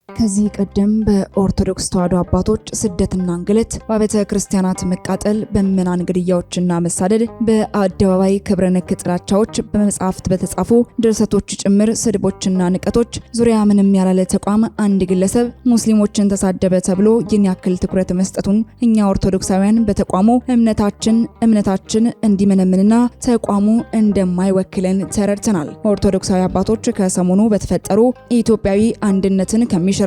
ከዚህ ቀደም በኦርቶዶክስ ተዋሕዶ አባቶች ስደትና እንግልት፣ በቤተ ክርስቲያናት መቃጠል፣ በምዕመናን ግድያዎችና መሳደድ፣ በአደባባይ ክብረ ነክ ጥላቻዎች፣ በመጽሐፍት በተጻፉ ድርሰቶች ጭምር ስድቦችና ንቀቶች ዙሪያ ምንም ያላለ ተቋም አንድ ግለሰብ ሙስሊሞችን ተሳደበ ተብሎ ይህን ያክል ትኩረት መስጠቱን እኛ ኦርቶዶክሳውያን በተቋሙ እምነታችን እንዲመነምንና ተቋሙ እንደማይወክለን ተረድተናል። ኦርቶዶክሳዊ አባቶች ከሰሞኑ በተፈጠሩ ኢትዮጵያዊ አንድነትን ከሚሸረሽሩና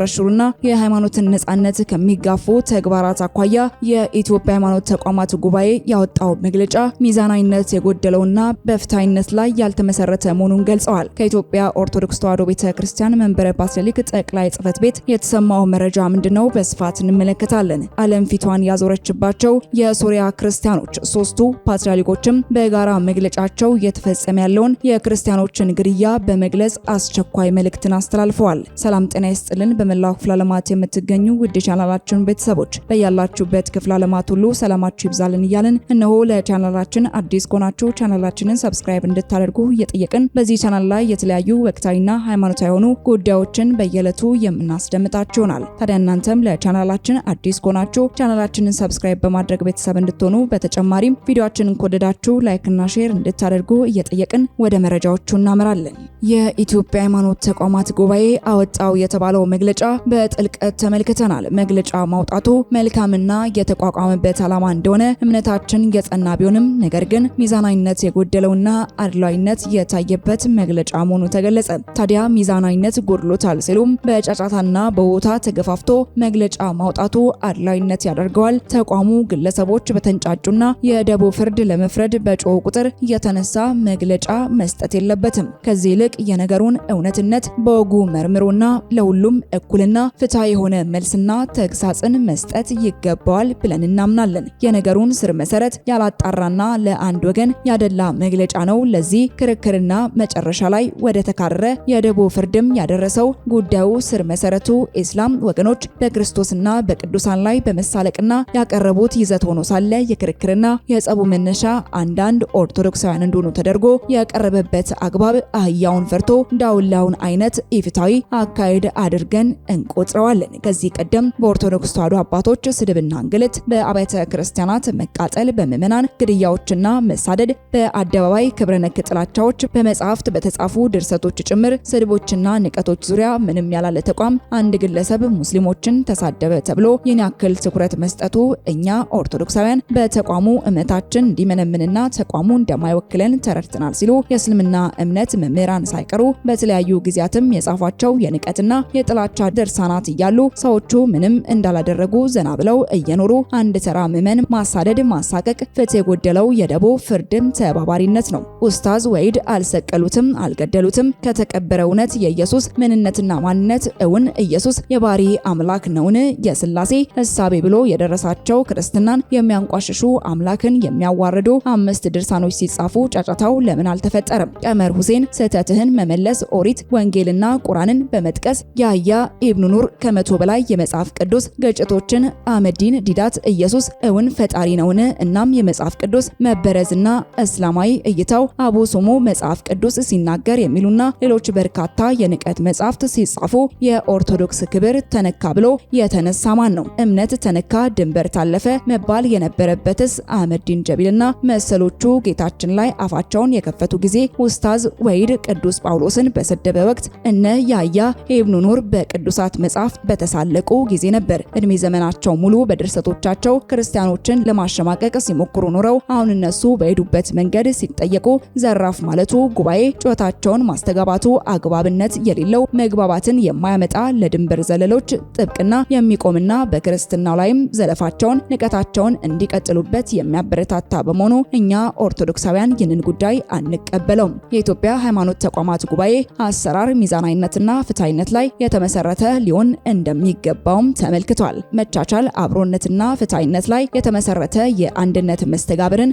የሃይማኖትን ነጻነት ከሚጋፉ ተግባራት አኳያ የኢትዮጵያ ሃይማኖት ተቋማት ጉባኤ ያወጣው መግለጫ ሚዛናዊነት የጎደለውና በፍትሃዊነት ላይ ያልተመሰረተ መሆኑን ገልጸዋል። ከኢትዮጵያ ኦርቶዶክስ ተዋሕዶ ቤተክርስቲያን መንበረ ፓትርያርክ ጠቅላይ ጽሕፈት ቤት የተሰማው መረጃ ምንድነው? በስፋት እንመለከታለን። ዓለም ፊቷን ያዞረችባቸው የሶሪያ ክርስቲያኖች ሶስቱ ፓትርያርኮችም በጋራ መግለጫቸው እየተፈጸመ ያለውን የክርስቲያኖችን ግድያ በመግለጽ አስቸኳይ መልእክትን አስተላልፈዋል። ሰላም ጤና ይስጥልን። በመላው ክፍለ ዓለማት የምትገኙ ውድ ቻናላችን ቤተሰቦች በያላችሁበት ክፍለ ዓለማት ሁሉ ሰላማችሁ ይብዛልን እያልን እነሆ ለቻናላችን አዲስ ከሆናችሁ ቻናላችንን ሰብስክራይብ እንድታደርጉ እየጠየቅን በዚህ ቻናል ላይ የተለያዩ ወቅታዊና ሃይማኖታዊ የሆኑ ጉዳዮችን በየዕለቱ የምናስደምጣችሁ ይሆናል። ታዲያ እናንተም ለቻናላችን አዲስ ከሆናችሁ ቻናላችንን ሰብስክራይብ በማድረግ ቤተሰብ እንድትሆኑ፣ በተጨማሪም ቪዲዮአችንን ከወደዳችሁ ላይክና ሼር እንድታደርጉ እየጠየቅን ወደ መረጃዎቹ እናመራለን። የኢትዮጵያ ሃይማኖት ተቋማት ጉባኤ አወጣው የተባለው መግለጫ በጥልቀት ተመልክተናል። መግለጫ ማውጣቱ መልካምና የተቋቋመበት ዓላማ እንደሆነ እምነታችን የጸና ቢሆንም ነገር ግን ሚዛናዊነት የጎደለውና አድሏዊነት የታየበት መግለጫ መሆኑ ተገለጸ። ታዲያ ሚዛናዊነት ጎድሎታል ሲሉም በጫጫታና በቦታ ተገፋፍቶ መግለጫ ማውጣቱ አድሏዊነት ያደርገዋል። ተቋሙ ግለሰቦች በተንጫጩና የደቦ ፍርድ ለመፍረድ በጮሁ ቁጥር የተነሳ መግለጫ መስጠት የለበትም። ከዚህ ይልቅ የነገሩን እውነትነት በወጉ መርምሮና ለሁሉም እኩልና ፍትሃዊ የሆነ መልስና ተግሳጽን መስጠት ይገባዋል ብለን እናምናለን። የነገሩን ስር መሰረት ያላጣራና ለአንድ ወገን ያደላ መግለጫ ነው ለዚህ ክርክርና መጨረሻ ላይ ወደ ተካረረ የደቦ ፍርድም ያደረሰው። ጉዳዩ ስር መሰረቱ ኢስላም ወገኖች በክርስቶስና በቅዱሳን ላይ በመሳለቅና ያቀረቡት ይዘት ሆኖ ሳለ የክርክርና የጸቡ መነሻ አንዳንድ ኦርቶዶክሳውያን እንደሆኑ ተደርጎ የቀረበበት አግባብ አህያውን ፈርቶ ዳውላውን አይነት ኢፍትሃዊ አካሄድ አድርገን እንቆጥረዋለን። ከዚህ ቀደም በኦርቶዶክስ ተዋሕዶ አባቶች ስድብና እንግልት፣ በአብያተ ክርስቲያናት መቃጠል፣ በምዕመናን ግድያዎችና መሳደድ፣ በአደባባይ ክብረ ነክ ጥላቻዎች፣ በመጽሐፍት በተጻፉ ድርሰቶች ጭምር ስድቦችና ንቀቶች ዙሪያ ምንም ያላለ ተቋም አንድ ግለሰብ ሙስሊሞችን ተሳደበ ተብሎ ይህን ያክል ትኩረት መስጠቱ እኛ ኦርቶዶክሳውያን በተቋሙ እምነታችን እንዲመነምንና ተቋሙ እንደማይወክለን ተረድተናል ሲሉ የእስልምና እምነት መምህራን ሳይቀሩ በተለያዩ ጊዜያትም የጻፏቸው የንቀትና የጥላቻ ድርሳናት እያሉ ሰዎቹ ምንም እንዳላደረጉ ዘና ብለው እየኖሩ አንድ ተራ ምዕመን ማሳደድ፣ ማሳቀቅ ፍትህ የጎደለው የደቦ ፍርድም ተባባሪነት ነው። ኡስታዝ ወይድ አልሰቀሉትም፣ አልገደሉትም። ከተቀበረ እውነት የኢየሱስ ምንነትና ማንነት እውን ኢየሱስ የባህሪ አምላክ ነውን? የስላሴ ሕሳቤ ብሎ የደረሳቸው ክርስትናን የሚያንቋሽሹ አምላክን የሚያዋርዱ 5 ድርሳኖች ሲጻፉ ጫጫታው ለምን አልተፈጠረም? ቀመር ሁሴን ስህተትህን መመለስ ኦሪት ወንጌልና ቁርአንን በመጥቀስ ያህያ ኢብኑ ኑር ከ100 በላይ የመጽሐፍ ቅዱስ ገጭቶችን አህመዲን ዲዳት ኢየሱስ እውን ፈጣሪ ነውን? እናም የመጽሐፍ ቅዱስ መበረዝና እስላማዊ እይታው አቡ ሱሙ መጽሐፍ ቅዱስ ሲናገር የሚሉና ሌሎች በርካታ የንቀት መጽሐፍት ሲጻፉ የኦርቶዶክስ ክብር ተነካ ብሎ የተነሳ ማን ነው? እምነት ተነካ ድንበር ታለፈ መባል የነበረበትስ አህመዲን ጀቢልና መሰሎቹ ጌታችን ላይ አፋቸውን የከፈቱ ጊዜ ኡስታዝ ወይድ ቅዱስ ጳውሎስን በሰደበ ወቅት እነ ያህያ ኢብኑ ኑር በቅዱሳት መጽሐፍ በተሳለቁ ጊዜ ነበር። እድሜ ዘመናቸው ሙሉ በድርሰቶቻቸው ክርስቲያኖችን ለማሸማቀቅ ሲሞክሩ ኖረው አሁን እነሱ በሄዱበት መንገድ ሲጠየቁ ዘራፍ ማለቱ፣ ጉባኤ ጩኸታቸውን ማስተጋባቱ አግባብነት የሌለው መግባባትን የማያመጣ ለድንበር ዘለሎች ጥብቅና የሚቆምና በክርስትናው ላይም ዘለፋቸውን ንቀታቸውን እንዲቀጥሉበት የሚያበረታታ በመሆኑ እኛ ኦርቶዶክሳውያን ይህንን ጉዳይ አንቀበለውም። የኢትዮጵያ ሃይማኖት ተቋማት ጉባኤ አሰራር ሚዛናዊነትና ፍትሃዊነት ላይ የተመሰረተ ሊሆን እንደሚገባውም ተመልክቷል። መቻቻል፣ አብሮነትና ፍትሃዊነት ላይ የተመሰረተ የአንድነት መስተጋብርን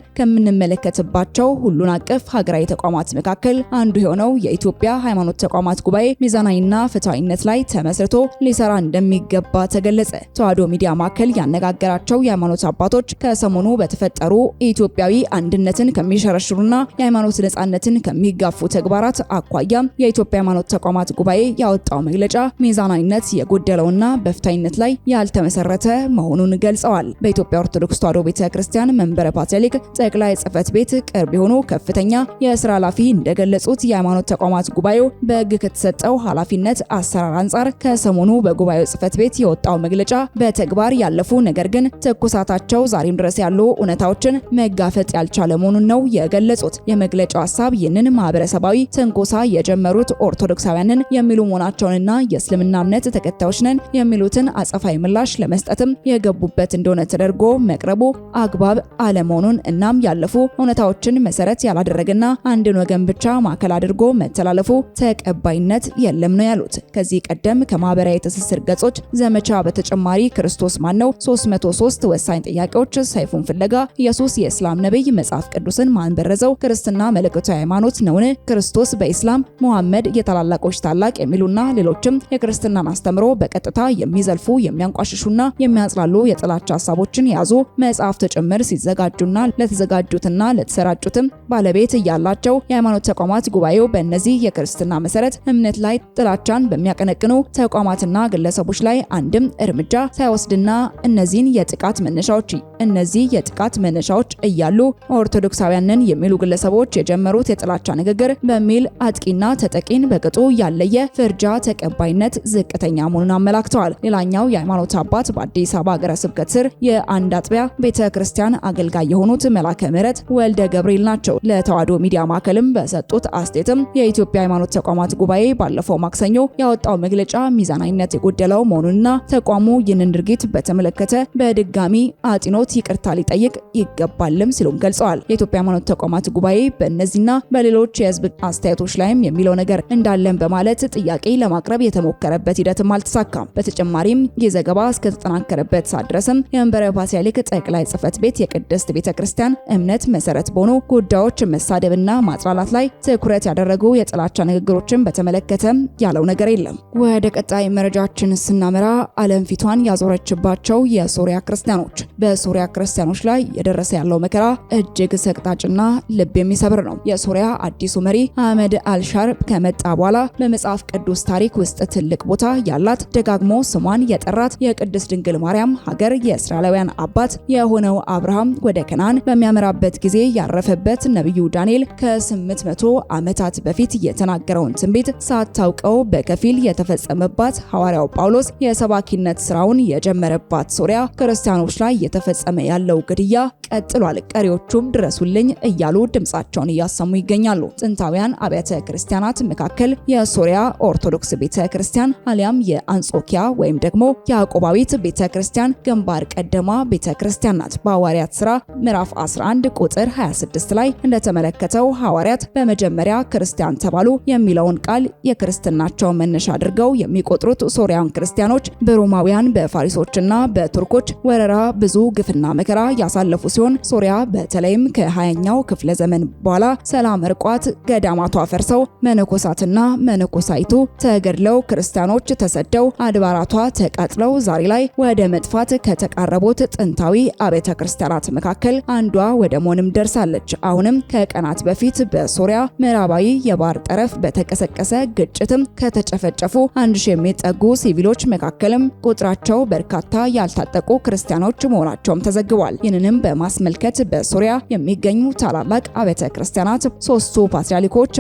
ከምንመለከትባቸው ሁሉን አቀፍ ሀገራዊ ተቋማት መካከል አንዱ የሆነው የኢትዮጵያ ሃይማኖት ተቋማት ጉባኤ ሚዛናዊና ፍትሃዊነት ላይ ተመስርቶ ሊሰራ እንደሚገባ ተገለጸ። ተዋሕዶ ሚዲያ ማዕከል ያነጋገራቸው የሃይማኖት አባቶች ከሰሞኑ በተፈጠሩ ኢትዮጵያዊ አንድነትን ከሚሸረሽሩና የሃይማኖት ነጻነትን ከሚጋፉ ተግባራት አኳያ የኢትዮጵያ ሃይማኖት ተቋማት ጉባኤ ያወጣው መግለጫ ሚዛናዊነት የጎደለውና በፍትሃዊነት ላይ ያልተመሰረተ መሆኑን ገልጸዋል። በኢትዮጵያ ኦርቶዶክስ ተዋሕዶ ቤተክርስቲያን መንበረ ፓትርያርክ ጠቅላይ ጽሕፈት ቤት ቅርብ የሆኑ ከፍተኛ የስራ ኃላፊ እንደገለጹት የሃይማኖት ተቋማት ጉባኤው በሕግ ከተሰጠው ኃላፊነት አሰራር አንጻር ከሰሞኑ በጉባኤው ጽሕፈት ቤት የወጣው መግለጫ በተግባር ያለፉ ነገር ግን ትኩሳታቸው ዛሬም ድረስ ያሉ እውነታዎችን መጋፈጥ ያልቻለ መሆኑን ነው የገለጹት። የመግለጫው ሐሳብ ይህንን ማህበረሰባዊ ትንኮሳ የጀመሩት ኦርቶዶክሳውያንን የሚሉ መሆናቸውንና የእስልምና እምነት ተከታዮች ነን የሚሉትን አጸፋዊ ምላሽ ለመስጠትም የገቡበት እንደሆነ ተደርጎ መቅረቡ አግባብ አለመሆኑን እናም ያለፉ እውነታዎችን መሰረት ያላደረገና አንድን ወገን ብቻ ማዕከል አድርጎ መተላለፉ ተቀባይነት የለም ነው ያሉት። ከዚህ ቀደም ከማህበራዊ ትስስር ገጾች ዘመቻ በተጨማሪ ክርስቶስ ማነው፣ 303 ወሳኝ ጥያቄዎች፣ ሰይፉን ፍለጋ፣ ኢየሱስ የእስላም ነብይ፣ መጽሐፍ ቅዱስን ማን በረዘው፣ ክርስትና መለኮታዊ ሃይማኖት ነውን፣ ክርስቶስ በኢስላም፣ ሙሐመድ የታላላቆች ታላቅ የሚሉና ሌሎችም የክርስትናን አስተምሮ በቀጥታ የሚዘልፉ የሚያንቋሽሹና የሚያጽላሉ የጥላቻ ሐሳቦችን የያዙ መጽሐፍት ጭምር ሲዘጋጁና ለተዘጋጁትና ለተሰራጩትም ባለቤት ያላቸው የሃይማኖት ተቋማት ጉባኤው በእነዚህ የክርስትና መሰረት እምነት ላይ ጥላቻን በሚያቀነቅኑ ተቋማትና ግለሰቦች ላይ አንድም እርምጃ ሳይወስድና እነዚህ የጥቃት መነሻዎች እያሉ ኦርቶዶክሳውያንን የሚሉ ግለሰቦች የጀመሩት የጥላቻ ንግግር በሚል አጥቂና ተጠቂን በቅጡ ያለየ ፍርጃ ተቀባይነት ዝቅተኛ መሆኑን አመላክተዋል። ሌላኛው የሃይማኖት አባት በአዲስ አበባ ሀገረ ስብከት ስር የአንድ አጥቢያ ቤተክርስቲያን አገልጋይ የሆኑት መላከ ምሕረት ወልደ ገብርኤል ናቸው። ለተዋሕዶ ሚዲያ ማዕከልም በሰጡት አስተያየትም የኢትዮጵያ ሃይማኖት ተቋማት ጉባኤ ባለፈው ማክሰኞ ያወጣው መግለጫ ሚዛናዊነት የጎደለው መሆኑንና ተቋሙ ይህንን ድርጊት በተመለከተ በድጋሚ አጢኖት ይቅርታ ሊጠይቅ ይገባልም ሲሉም ገልጸዋል። የኢትዮጵያ ሃይማኖት ተቋማት ጉባኤ በእነዚህና በሌሎች የህዝብ አስተያየቶች ላይም የሚለው ነገር እንዳለን በማለት ጥያቄ ለማቅረብ የተሞከረበት ሂደትም አልተሳካም። በተጨማሪም የዘገባ እስከተጠናከረበት ሰዓት ድረስም የመንበረ ፓትርያርክ ጠቅላይ ጽሕፈት ቤት የቅድስት ቤተክርስቲያን እምነት መሰረት በሆኑ ጉዳዮች መሳደብና ማጥላላት ላይ ትኩረት ያደረጉ የጥላቻ ንግግሮችን በተመለከተ ያለው ነገር የለም። ወደ ቀጣይ መረጃችን ስናመራ ዓለም ፊቷን ያዞረችባቸው የሶሪያ ክርስቲያኖች። በሶሪያ ክርስቲያኖች ላይ የደረሰ ያለው መከራ እጅግ ሰቅጣጭና ልብ የሚሰብር ነው። የሶሪያ አዲሱ መሪ አህመድ አልሻር ከመጣ በኋላ በመጽሐፍ ቅዱስ ታሪክ ውስጥ ትልቅ ቦታ ያላት ደጋግሞ ስሟን የጠራት የቅድስት ድንግል ማርያም ሀገር የእስራኤላውያን አባት የሆነው አብርሃም ወደ ከነዓን በሚያመራበት ጊዜ ያረፈበት ነብዩ ዳንኤል ከ800 ዓመታት በፊት የተናገረውን ትንቢት ሳታውቀው በከፊል የተፈጸመባት ሐዋርያው ጳውሎስ የሰባኪነት ስራውን የጀመረባት ሶሪያ ክርስቲያኖች ላይ የተፈጸመ ያለው ግድያ ቀጥሏል። ቀሪዎቹም ድረሱልኝ እያሉ ድምጻቸውን እያሰሙ ይገኛሉ። ጥንታውያን አብያተ ክርስቲያናት መካከል የሶሪያ ኦርቶዶክስ ቤተክርስቲያን አሊያም የአንጾኪያ ወይም ደግሞ ያዕቆባዊት ቤተክርስቲያን ግንባር ቀደማ ቤተክርስቲያን ናት። በሐዋርያት ሥራ ምዕራፍ 11 ቁጥር 26 ላይ እንደተመለከተው ሐዋርያት በመጀመሪያ ክርስቲያን ተባሉ የሚለውን ቃል የክርስትናቸው መነሻ አድርገው የሚቆጥሩት ሶሪያን ክርስቲያኖች በሮማውያን በፋሪሶችና በቱርኮች ወረራ ብዙ ግፍና መከራ ያሳለፉ ሲሆን ሶሪያ በተለይም ከ20ኛው ክፍለ ዘመን በኋላ ሰላም እርቋት ገዳማቷ ፈርሰው መነኮሳትና መነኮሳይቱ ተገድለው ክርስቲያኖች ተሰደው አድባራቷ ተቃጥለው ዛሬ ላይ ወደ መጥፋት ከተቃረቡት ጥንታዊ አብያተ ክርስቲያናት መካከል አንዷ ወደ መሆንም ደርሳለች። አሁንም ከቀናት በፊት በሶሪያ ምዕራባዊ የባህር ጠረፍ በተቀሰቀሰ ግጭትም ከተጨፈጨፉ 1000 የሚጠጉ ሲቪሎች መካከልም ቁጥራቸው በርካታ ያልታጠቁ ክርስቲያኖች መሆናቸውም ተዘግቧል። ይህንንም በማስመልከት በሶሪያ የሚገኙ ታላላቅ አብያተ ክርስቲያናት ሶስቱ ፓትርያርኮች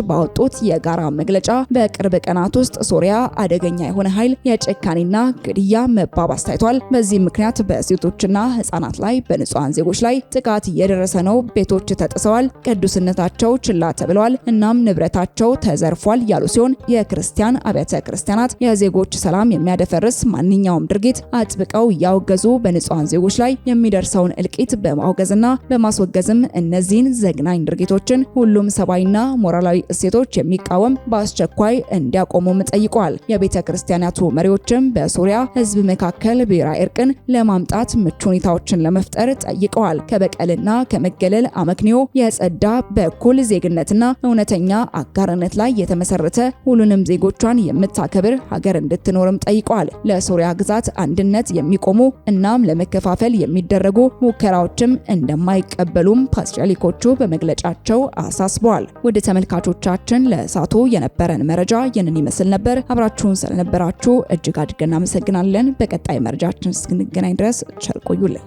ባወጡት የጋራ መግለጫ በቅርብ ቀናት ውስጥ ሶሪያ አደገኛ የሆነ ኃይል የጭካኔና ግድያ መባባስ ታይቷል። በዚህ ምክንያት በሴቶችና ህፃናት ላይ በንጹሃን ዜጎች ላይ ጥቃት እየደረሰ ነው። ቤቶች ተጥሰዋል፣ ቅዱስነታቸው ችላ ተብለዋል፣ እናም ንብረታቸው ተዘርፏል ያሉ ሲሆን የክርስቲያን አብያተ ክርስቲያናት የዜጎች ሰላም የሚያደፈርስ ማንኛውም ድርጊት አጥብቀው እያወገዙ በንጹሃን ዜጎች ላይ የሚደርሰውን እልቂት በማውገዝና በማስወገዝም እነዚህን ዘግናኝ ድርጊቶችን ሁሉም ሰብአዊና ሞራላዊ እሴቶች የሚቃወም በአስቸኳይ እንዲያቆሙም ጠይቀዋል። የቤተ ክርስቲያናቱ መሪዎችም በሶሪያ ህዝብ መካከል ብሔራዊ እርቅን ለማምጣት ምቹ ሁኔታዎችን ለመፍጠር ጠይቀዋል። ከበቀልና ከመገለል አመክንዮ የጸዳ በኩል ዜግነትና እውነተኛ አጋርነት ላይ የተመሰረተ ሁሉንም ዜጎቿን የምታከብር ሀገር እንድትኖርም ጠይቀዋል። ለሶሪያ ግዛት አንድነት የሚቆሙ እናም ለመከፋፈል የሚደረጉ ሙከራዎችም እንደማይቀበሉም ፓትርያርኮቹ በመግለጫቸው አሳስበዋል። ወደ ተመልካቾቻችን ለሳቶ የነበረን መረጃ ይህንን ይመስል ነበር። አብራችሁን ስለነበራችሁ እጅግ አድርገን እናመሰግናለን። በቀጣይ መረጃችን እስክንገናኝ ድረስ ቸር ቆዩልን።